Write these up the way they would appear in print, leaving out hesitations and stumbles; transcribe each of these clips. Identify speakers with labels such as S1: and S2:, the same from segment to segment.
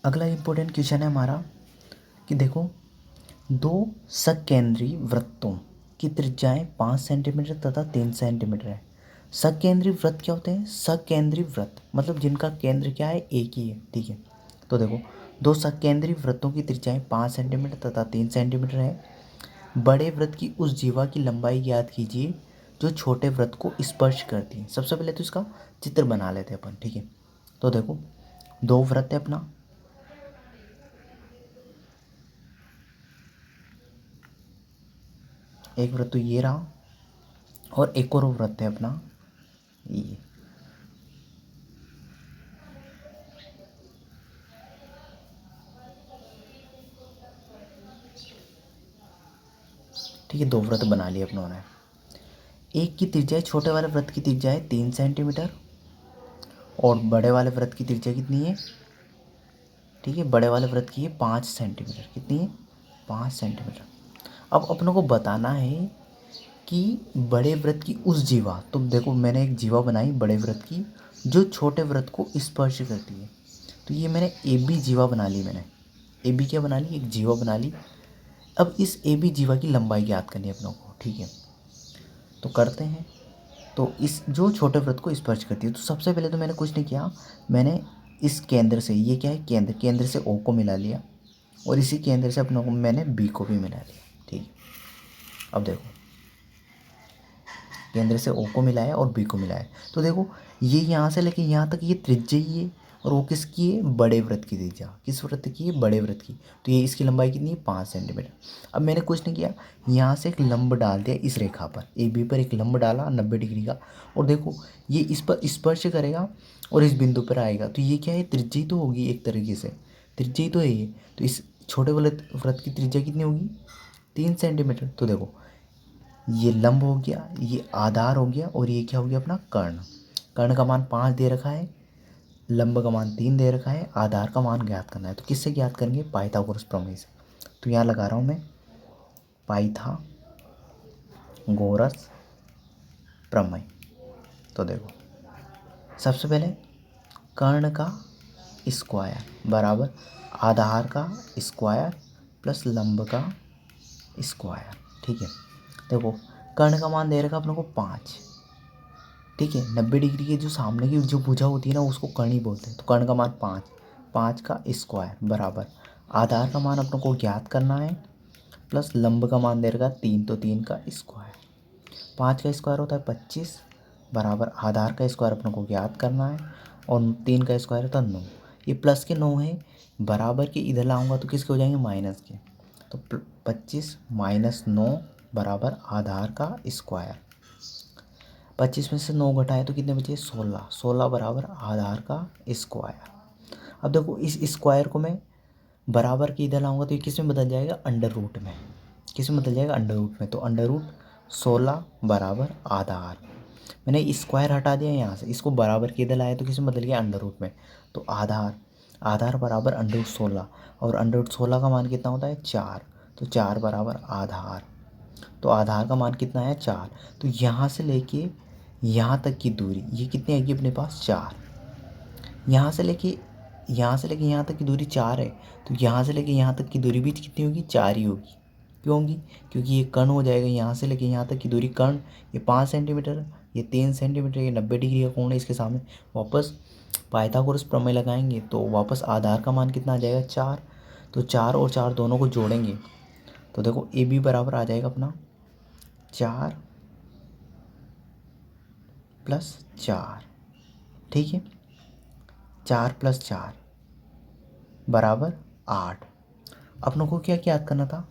S1: अगला important question है हमारा कि देखो, दो सकेंद्री वृत्तों की त्रिज्याएं 5 सेंटीमीटर तथा 3 सेंटीमीटर है। सकेंद्री वृत्त क्या होते हैं? सकेंद्री वृत्त मतलब जिनका केंद्र क्या है, एक ही है। ठीक है, तो देखो, दो सकेंद्री वृत्तों की त्रिज्याएं 5 सेंटीमीटर तथा 3 सेंटीमीटर है। बड़े वृत्त की उस जीवा की लंबाई ज्ञात कीजिए जो छोटे वृत्त को स्पर्श करती है। सबसे पहले तो इसका चित्र बना लेते हैं अपन। ठीक है, तो देखो, दो वृत्त है अपना, एक वृत्त तो ये रहा और एक और वृत्त है अपना ये। ठीक है, दो वृत्त बना लिए अपनों ने। एक की त्रिज्या, छोटे वाले वृत्त की त्रिज्या है 3 सेंटीमीटर और बड़े वाले वृत्त की त्रिज्या कितनी है? ठीक है, बड़े वाले वृत्त की है 5 सेंटीमीटर। कितनी है? 5 सेंटीमीटर। अब अपनों को बताना है कि बड़े वृत्त की उस जीवा, तो देखो मैंने एक जीवा बनाई बड़े वृत्त की जो छोटे वृत्त को स्पर्श करती है। तो ये मैंने ए बी जीवा बना ली। मैंने ए बी क्या बना ली? एक जीवा बना ली। अब इस ए बी जीवा की लंबाई ज्ञात करनी है अपनों को। ठीक है, तो करते हैं। तो इस जो छोटे वृत्त को स्पर्श करती है, तो सबसे पहले तो मैंने कुछ नहीं किया, मैंने इस केंद्र से, ये क्या है केंद्र, केंद्र से ओ को मिला लिया और इसी केंद्र से अपनों को मैंने बी को भी मिला लिया। ठीक है, अब देखो, केंद्र से ओ को मिलाया और बी को मिलाया, तो देखो ये यहाँ से लेके यहाँ तक ये त्रिज्या ही है और वो किसकी है? बड़े वृत्त की त्रिज्या। किस वृत्त की है? बड़े वृत्त की। तो ये इसकी लंबाई कितनी है? 5 सेंटीमीटर। अब मैंने कुछ नहीं किया, यहाँ से एक लंब डाल दिया इस रेखा पर, ए बी पर एक लंब डाला 90 डिग्री का, और देखो ये इस पर स्पर्श करेगा और इस बिंदु पर आएगा। तो ये क्या है? त्रिज्या ही तो होगी एक तरीके से, त्रिज्या ही तो है ये। तो इस छोटे वाले वृत्त की त्रिज्या कितनी होगी? 3 सेंटीमीटर। तो देखो, ये लंब हो गया, ये आधार हो गया और ये क्या हो गया? अपना कर्ण। कर्ण का मान 5 दे रखा है, लंब का मान 3 दे रखा है, आधार का मान ज्ञात करना है। तो किससे ज्ञात करेंगे? पाइथागोरस प्रमेय से। तो यहाँ लगा रहा हूँ मैं पाइथागोरस प्रमेय। तो देखो, सबसे पहले कर्ण का स्क्वायर बराबर आधार का स्क्वायर प्लस लंब का स्क्वायर। ठीक है, देखो कर्ण का मान दे रखा अपने को 5। ठीक है, 90 डिग्री के जो सामने की जो भुजा होती है ना, उसको कर्ण ही बोलते हैं। तो कर्ण का मान 5, 5 का स्क्वायर बराबर आधार का मान अपने को ज्ञात करना है प्लस लंब का मान दे रखा 3, तो 3 का स्क्वायर। 5 का स्क्वायर होता है 25 बराबर आधार का स्क्वायर अपने को ज्ञात करना है और 3 का स्क्वायर होता है 9। ये प्लस के 9 है, बराबर के इधर लाऊंगा तो किसके हो जाएंगे? माइनस के। तो 25 माइनस 9 बराबर आधार का स्क्वायर। 25 में से 9 घटाए तो कितने बचे? 16। 16 बराबर आधार का स्क्वायर। अब देखो, इस स्क्वायर को मैं बराबर के इधर लाऊंगा तो ये किस में बदल जाएगा? अंडर रूट में। किस में बदल जाएगा? अंडर रूट में। तो अंडर रूट 16 बराबर आधार। मैंने स्क्वायर हटा दिया यहाँ से, इसको बराबर के इधर लाया तो किस में बदल गया? अंडर रूट में। तो आधार, आधार बराबर अंडर रूट 16 और अंडर रूट 16 का मान कितना होता है? 4। तो 4 बराबर आधार। तो आधार का मान कितना है? 4। तो यहाँ से लेके यहाँ तक की दूरी ये कितनी आएगी अपने पास? 4। यहाँ से लेके यहाँ तक की दूरी 4 है, तो यहाँ से लेके यहाँ तक की दूरी भी कितनी होगी? 4 ही होगी। क्यों होगी? क्योंकि ये कर्ण हो जाएगा, यहाँ से लेके यहाँ तक की दूरी कर्ण, ये 5 सेंटीमीटर, ये 3 सेंटीमीटर, ये 90 डिग्री का कोण है इसके सामने। वापस पाइथागोरस प्रमेय लगाएंगे तो वापस आधार का मान कितना आ जाएगा? 4। तो 4 और 4 दोनों को जोड़ेंगे तो देखो ए बी बराबर आ जाएगा अपना 4 प्लस 4। ठीक है, 4 प्लस 4 बराबर 8। अपनों को क्या याद करना था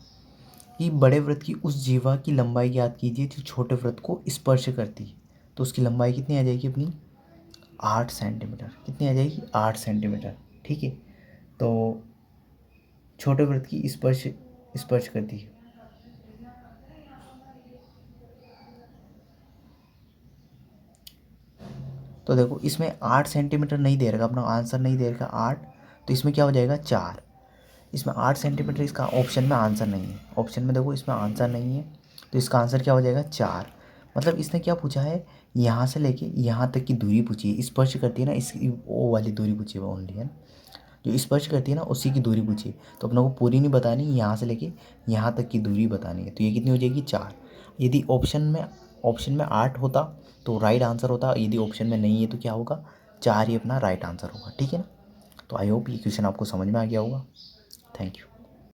S1: कि बड़े वृत्त की उस जीवा की लंबाई याद कीजिए जो छोटे वृत्त को स्पर्श करती है। तो उसकी लंबाई कितनी आ जाएगी अपनी? 8 सेंटीमीटर। कितनी आ जाएगी? 8 सेंटीमीटर। ठीक है, तो छोटे वृत्त की स्पर्श स्पर्श करती है। तो देखो, इसमें 8 सेंटीमीटर नहीं दे रखा, अपना आंसर नहीं दे रखा 8, तो इसमें क्या हो जाएगा? 4। इसमें 8 सेंटीमीटर इसका ऑप्शन में आंसर नहीं है। ऑप्शन में देखो इसमें आंसर नहीं है, तो इसका आंसर क्या हो जाएगा? 4। मतलब इसने क्या पूछा है? यहाँ से लेके यहाँ तक की दूरी पूछी है, स्पर्श करती है ना, इसकी वो वाली दूरी पूछी है ओनली, है ना। जो स्पर्श करती है ना उसी की दूरी पूछिए। तो अपने को पूरी नहीं बतानी, यहाँ से लेके यहाँ तक की दूरी बतानी है। तो ये कितनी हो जाएगी 4। यदि ऑप्शन में 8 होता तो राइट आंसर होता, यदि ऑप्शन में नहीं है तो क्या होगा 4 ही अपना राइट आंसर होगा। ठीक है ना। तो आई होप ये क्वेश्चन आपको समझ में आ गया होगा। Thank you.